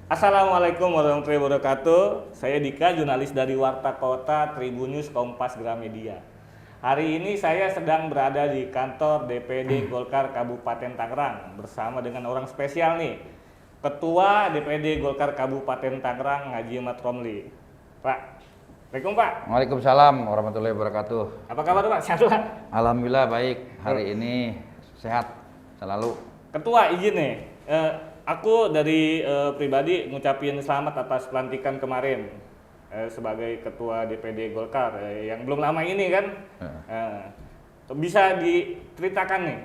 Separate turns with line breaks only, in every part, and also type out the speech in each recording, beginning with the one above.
Assalamualaikum warahmatullahi wabarakatuh. Saya Dika, jurnalis dari Warta Kota Tribunnews Kompas Gramedia. Hari ini saya sedang berada di kantor DPD Golkar Kabupaten Tangerang bersama dengan orang spesial nih, Ketua DPD Golkar Kabupaten Tangerang, Ngaji Ahmad Romli. Pak, Assalamualaikum Pak.
Waalaikumsalam warahmatullahi wabarakatuh.
Apa kabar Pak? Sehat Pak?
Alhamdulillah baik, hari ini sehat selalu.
Ketua izin nih, aku dari pribadi ngucapin selamat atas pelantikan kemarin sebagai Ketua DPD Golkar yang belum lama ini kan. Bisa diceritakan nih?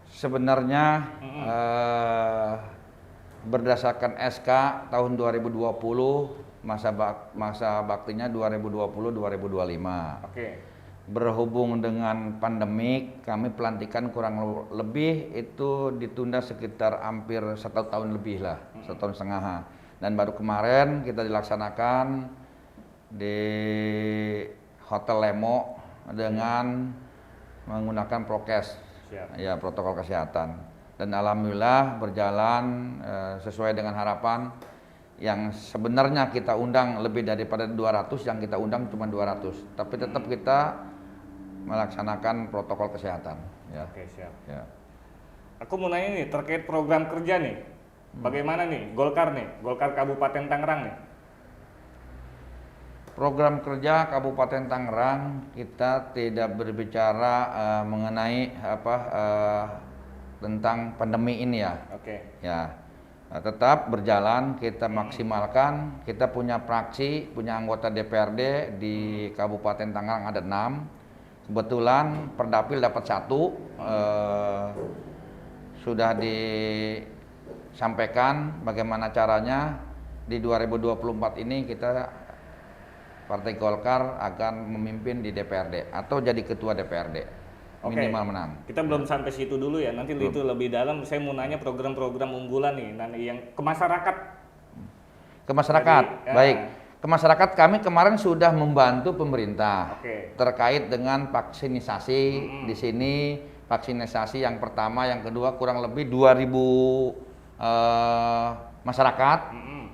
Sebenarnya berdasarkan SK tahun 2020 masa baktinya 2020-2025.
Oke.
Berhubung dengan pandemik, kami pelantikan kurang lebih itu ditunda sekitar hampir 1 tahun lebih lah, 1,5 tahun. Dan baru kemarin kita dilaksanakan di Hotel Lemo dengan menggunakan prokes, ya protokol kesehatan. Dan alhamdulillah berjalan sesuai dengan harapan. Yang sebenarnya kita undang lebih daripada 200, yang kita undang cuma 200. Tapi tetap kita melaksanakan protokol kesehatan. Ya.
Oke, siap.
Ya.
Aku mau nanya nih terkait program kerja nih. Bagaimana nih Golkar Kabupaten Tangerang nih?
Program kerja Kabupaten Tangerang kita tidak berbicara mengenai tentang pandemi ini ya.
Oke.
Ya. Tetap berjalan, kita maksimalkan. Kita punya fraksi, punya anggota DPRD di Kabupaten Tangerang ada 6. Kebetulan Perdapil dapat 1. Sudah disampaikan bagaimana caranya di 2024 ini kita Partai Golkar akan memimpin di DPRD atau jadi ketua DPRD. Minimal menang.
Kita belum sampai situ dulu ya. Nanti itu lebih dalam. Saya mau nanya program-program unggulan nih, yang ke masyarakat.
Ke masyarakat,
Jadi,
baik. Ke masyarakat kami kemarin sudah membantu pemerintah terkait dengan vaksinisasi. Di sini vaksinasi yang pertama, yang kedua kurang lebih 2.000 masyarakat.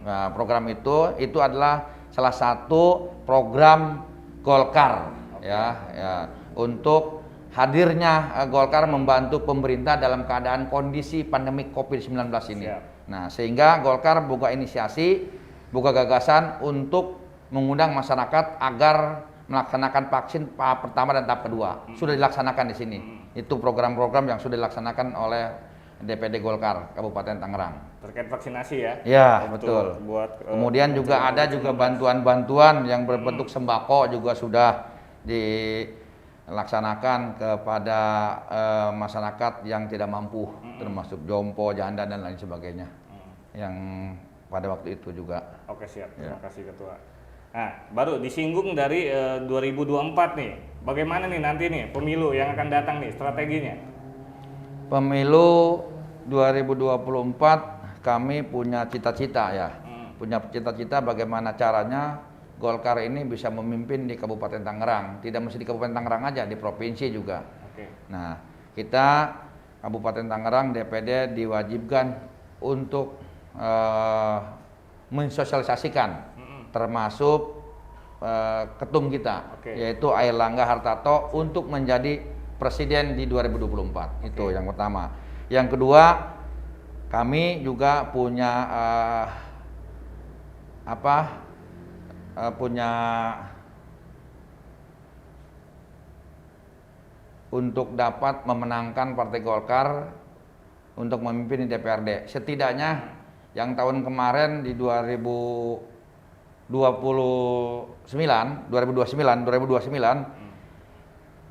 Nah, program itu adalah salah satu program Golkar, ya, untuk hadirnya Golkar membantu pemerintah dalam keadaan kondisi pandemi COVID-19 ini. Nah, sehingga Golkar buka inisiasi, buka gagasan untuk mengundang masyarakat agar melaksanakan vaksin tahap pertama dan tahap kedua. Sudah dilaksanakan di sini. Itu program-program yang sudah dilaksanakan oleh DPD Golkar Kabupaten Tangerang.
Terkait vaksinasi ya?
Ya, betul. Kemudian juga ada bantuan-bantuan yang berbentuk sembako juga sudah dilaksanakan kepada masyarakat yang tidak mampu, termasuk jompo, janda dan lain sebagainya. Yang pada waktu itu juga.
Oke, siap. Terima kasih Ketua. Nah, baru disinggung dari 2024 nih. Bagaimana nih nanti nih pemilu yang akan datang nih strateginya?
Pemilu 2024 kami punya cita-cita ya. Punya cita-cita bagaimana caranya Golkar ini bisa memimpin di Kabupaten Tangerang, tidak mesti di Kabupaten Tangerang aja, di provinsi juga. Nah, kita Kabupaten Tangerang DPD diwajibkan untuk mensosialisasikan, termasuk ketum kita, yaitu Airlangga Hartarto untuk menjadi presiden di 2024. Itu yang pertama. Yang kedua, kami juga punya untuk dapat memenangkan Partai Golkar untuk memimpin di DPRD. Setidaknya yang tahun kemarin di 2029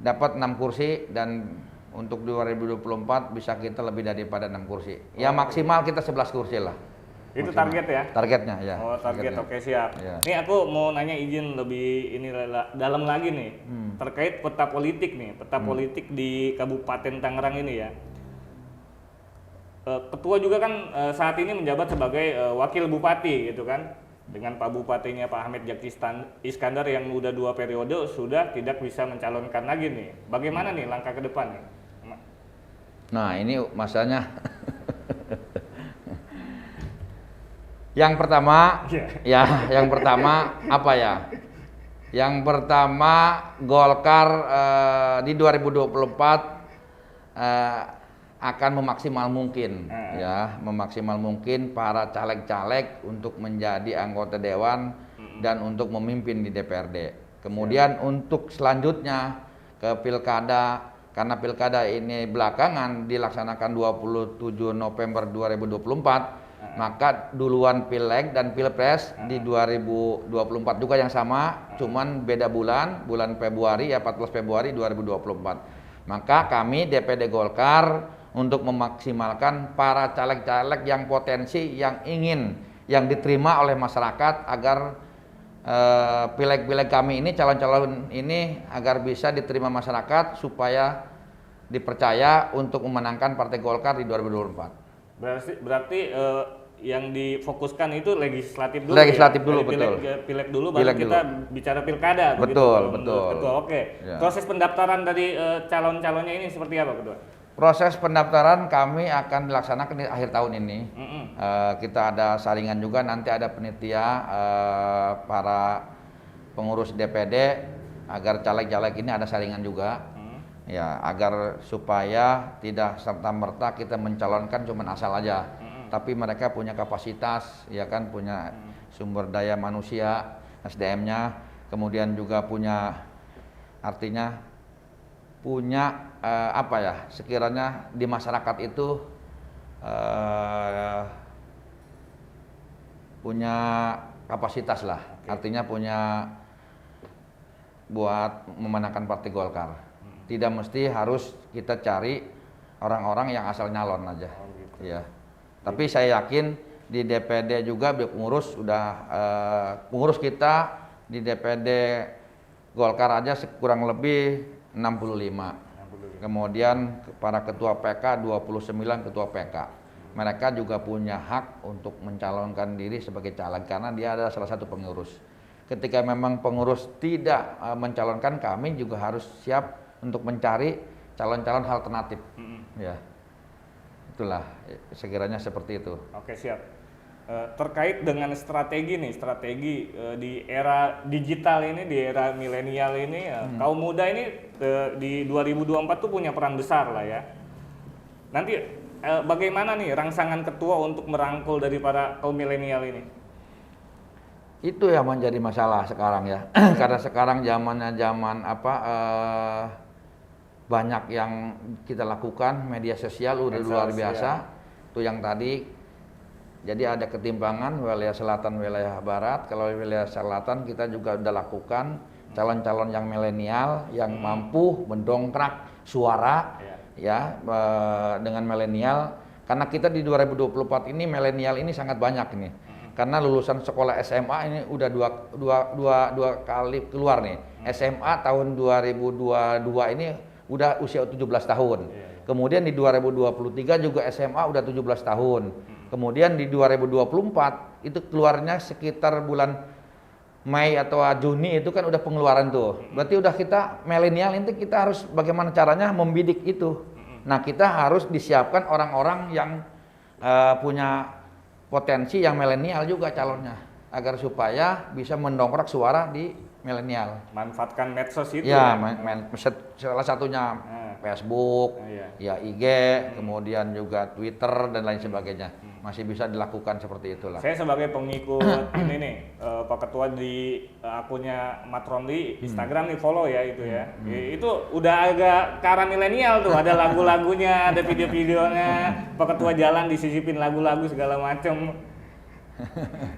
dapat 6 kursi, dan untuk 2024 bisa kita lebih daripada 6 kursi. Ya maksimal kita 11 kursi lah.
Itu target ya?
Targetnya ya.
Oh, target. Oke, siap. Ya. Nih aku mau nanya izin lebih dalam lagi nih. Terkait peta politik nih, politik di Kabupaten Tangerang ini ya. Ketua juga kan saat ini menjabat sebagai wakil bupati gitu kan. Dengan Pak Bupatinya Pak Ahmed Zaki Iskandar yang udah 2 periode sudah tidak bisa mencalonkan lagi nih. Bagaimana nih langkah ke depan nih?
Nah, ini masanya Yang pertama,
Iya.
yang pertama apa ya? Yang pertama Golkar di 2024 akan memaksimal mungkin ya, memaksimal mungkin para caleg-caleg untuk menjadi anggota dewan dan untuk memimpin di DPRD. Kemudian untuk selanjutnya ke pilkada, karena pilkada ini belakangan dilaksanakan 27 November 2024, maka duluan Pileg dan Pilpres di 2024 juga yang sama, cuman beda bulan Februari ya, 14 Februari 2024. Maka kami DPD Golkar untuk memaksimalkan para caleg-caleg yang potensi, yang diterima oleh masyarakat agar pileg-pileg kami ini, calon-calon ini agar bisa diterima masyarakat supaya dipercaya untuk memenangkan Partai Golkar di 2024.
Berarti yang difokuskan itu legislatif dulu.
Legislatif
ya?
dulu,
Pileg dulu baru
Pileg
kita
dulu.
bicara pilkada.
Betul,
begitu,
betul.
Ketua. Oke.
Ya.
Proses pendaftaran dari calon-calonnya ini seperti apa, Ketua?
Proses pendaftaran kami akan dilaksanakan di akhir tahun ini. Kita ada saringan juga, nanti ada penitia para pengurus DPD agar caleg-caleg ini ada saringan juga. Ya, agar supaya tidak serta-merta kita mencalonkan cuma asal aja. Tapi mereka punya kapasitas, ya kan, punya sumber daya manusia, SDM-nya, kemudian juga punya, artinya punya apa ya, sekiranya di masyarakat itu punya kapasitas lah, artinya punya buat memenangkan Partai Golkar. Tidak mesti harus kita cari orang-orang yang asal nyalon aja. Ya. Tapi saya yakin di DPD juga pengurus pengurus kita di DPD Golkar aja kurang lebih 65. Kemudian para ketua PK 29 ketua PK. Mereka juga punya hak untuk mencalonkan diri sebagai caleg karena dia adalah salah satu pengurus. Ketika memang pengurus tidak mencalonkan, kami juga harus siap untuk mencari calon-calon alternatif. Ya. Itulah sekiranya seperti itu.
Oke, siap. Terkait dengan strategi di era digital ini, di era milenial ini, kaum muda ini di 2024 tuh punya peran besar lah ya. Nanti bagaimana nih rangsangan ketua untuk merangkul dari para kaum milenial ini?
Itu yang menjadi masalah sekarang ya. Karena sekarang zamannya zaman banyak yang kita lakukan, media sosial udah luar biasa. Itu yang tadi, jadi ada ketimpangan wilayah selatan, wilayah barat. Kalau wilayah selatan kita juga udah lakukan calon-calon yang milenial yang mampu mendongkrak suara ya dengan milenial. Karena kita di 2024 ini milenial ini sangat banyak ini. Karena lulusan sekolah SMA ini udah dua kali keluar nih. SMA tahun 2022 ini udah usia 17 tahun. Kemudian di 2023 juga SMA udah 17 tahun. Kemudian di 2024 itu keluarnya sekitar bulan Mei atau Juni itu kan udah pengeluaran tuh. Berarti udah kita milenial ini kita harus bagaimana caranya membidik itu. Nah, kita harus disiapkan orang-orang yang punya potensi yang milenial juga calonnya agar supaya bisa mendongkrak suara di milenial.
Manfaatkan medsos itu
ya. Salah satunya Facebook, ya IG, kemudian juga Twitter dan lain sebagainya. Masih bisa dilakukan seperti itulah.
Saya sebagai pengikut ini nih, Pak Ketua di akunnya Matronli Instagram nih, follow ya itu ya. Itu udah agak ke arah milenial tuh, ada lagu-lagunya, ada video-videonya, Pak Ketua jalan disisipin lagu-lagu segala macam.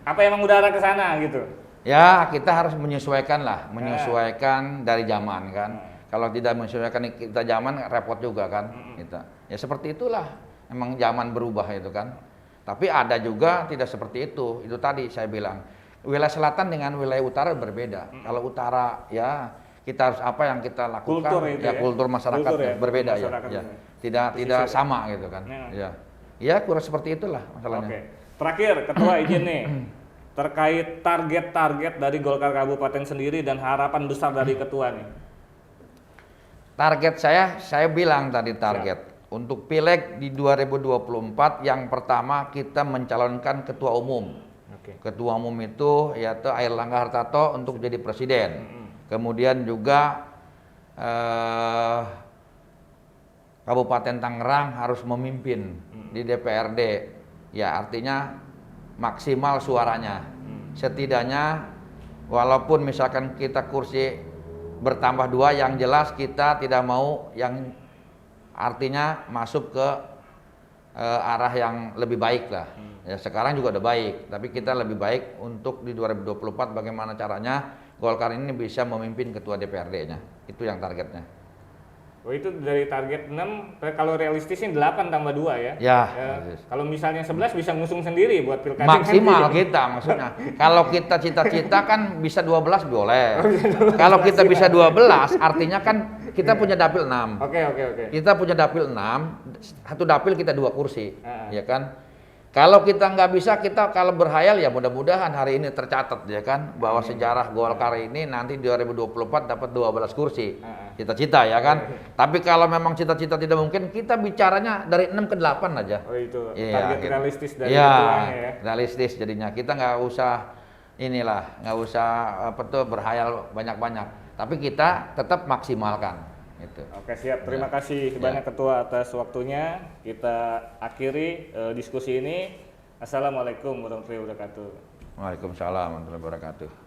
Apa emang udah arah ke sana gitu?
Ya, kita harus menyesuaikan lah, menyesuaikan dari zaman kan. Kalau tidak menyesuaikan kita zaman repot juga kan. Kita. Ya seperti itulah, emang zaman berubah itu kan. Tapi ada juga tidak seperti itu. Itu tadi saya bilang, wilayah selatan dengan wilayah utara berbeda. Kalau utara ya kita harus apa yang kita lakukan,
kultur itu ya,
kultur masyarakat
kultur ya,
berbeda
masyarakat
ya. Tidak sama gitu kan. Ya kurang seperti itulah masalahnya.
Oke. Terakhir, Ketua izin nih. Terkait target-target dari Golkar Kabupaten sendiri dan harapan besar dari Ketua nih.
Target saya bilang tadi target. Untuk Pileg di 2024 yang pertama kita mencalonkan ketua umum.
Oke.
Ketua umum itu yaitu Airlangga Hartarto untuk jadi presiden. Kemudian juga Kabupaten Tangerang harus memimpin di DPRD. Ya, artinya maksimal suaranya. Setidaknya walaupun misalkan kita kursi bertambah 2, yang jelas kita tidak mau yang artinya masuk ke arah yang lebih baik lah. Ya, sekarang juga udah baik, tapi kita lebih baik untuk di 2024 bagaimana caranya Golkar ini bisa memimpin ketua DPRD-nya. Itu yang targetnya.
Oh, itu dari target 6, kalau realistisnya 8 tambah 2 ya?
Ya.
Kalau misalnya 11 bisa ngusung sendiri buat pilkada.
Maksimal kita maksudnya. Kalau kita cita-cita kan bisa 12 boleh. Kalau kita bisa 12 artinya kan kita punya dapil 6.
Oke.
Kita punya dapil 6, satu dapil kita 2 kursi. Ya kan? Kalau kita nggak bisa, kita kalau berhayal ya mudah-mudahan hari ini tercatat ya kan bahwa sejarah Golkar ini nanti 2024 dapat 12 kursi. Cita-cita ya kan. Tapi kalau memang cita-cita tidak mungkin, kita bicaranya dari 6 ke 8 aja.
Oh, itu
Iya,
target realistis dari
ya,
ketuanya ya.
realistis jadinya. Kita nggak usah nggak usah berhayal banyak-banyak. Tapi kita tetap maksimalkan. Gitu.
Oke, siap. Terima kasih banyak Ketua atas waktunya. Kita akhiri diskusi ini. Assalamualaikum warahmatullahi wabarakatuh.
Waalaikumsalam warahmatullahi wabarakatuh.